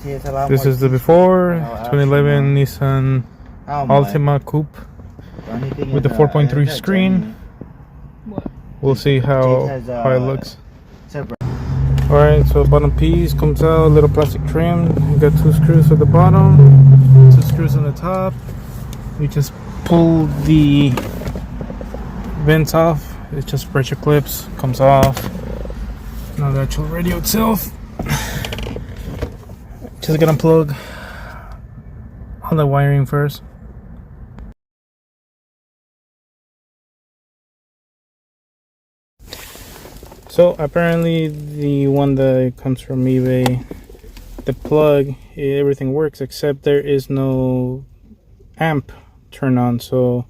This is the before 2011 Nissan Altima coupe with the 4.3 screen. We'll see how it looks. Alright, so bottom piece comes out, little plastic trim. You got 2 screws at the bottom, 2 screws on the top. You just pull the vents off. It's just pressure clips, comes off. Now the actual radio itself. Just gonna plug all the wiring first. So apparently the one that comes from eBay, the plug, everything works except there is no amp turn on, so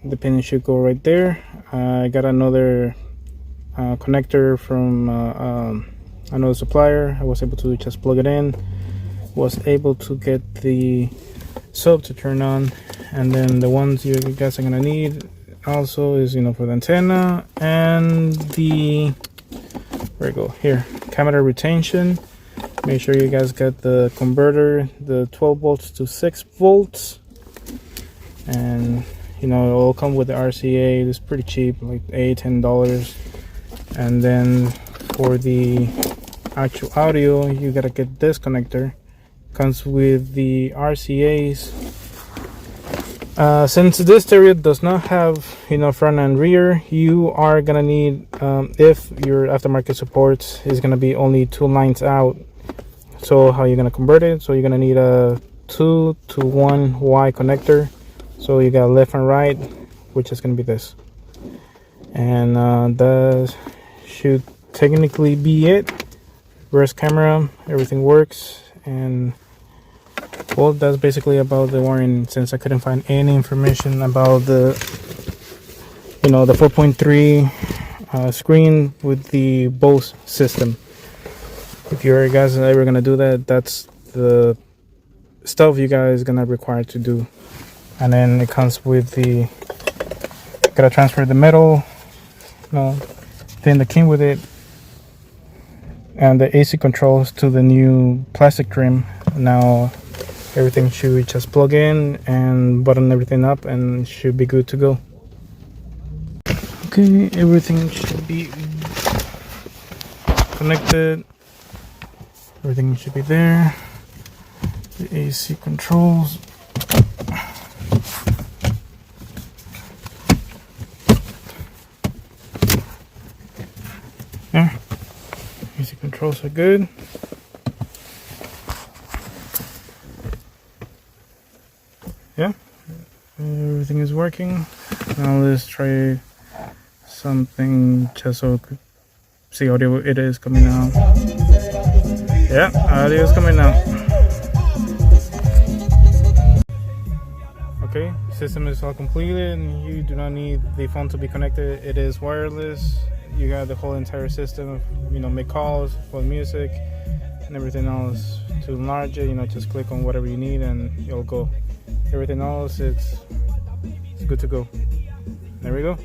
the pin should go right there. I got another connector from another supplier. I was able to just plug it in, was able to get the sub to turn on, and then the ones you guys are gonna need also is, for the antenna and the, where it go here, camera retention. Make sure you guys got the converter, the 12 volts to 6 volts, and it'll come with the RCA. It's pretty cheap, like $10. And then for the actual audio, you gotta get this connector. Comes with the RCAs. Since this stereo does not have front and rear, you are gonna need, if your aftermarket supports, is gonna be only 2 lines out. So how you're gonna convert it? So you're gonna need a 2 to 1 Y connector. So you got left and right, which is gonna be this, and that should technically be it. Reverse camera, everything works, and well, that's basically about the wiring, since I couldn't find any information about the the 4.3 screen with the Bose system. If you guys are ever gonna do that, that's the stuff you guys gonna require to do. And then it comes with the, gotta transfer the metal, then the key with it, and the AC controls to the new plastic trim. Now everything should just plug in and button everything up and should be good to go. Okay, everything should be connected. Everything should be there. The AC controls. There. AC controls are good. Yeah, everything is working. Now let's try something just so we could see audio. It is coming out. Yeah, audio is coming out. Okay, system is all completed, and you do not need the phone to be connected. It is wireless. You got the whole entire system. Make calls, play music, and everything else. To enlarge it, just click on whatever you need, and it'll go. Everything else, it's good to go. There we go.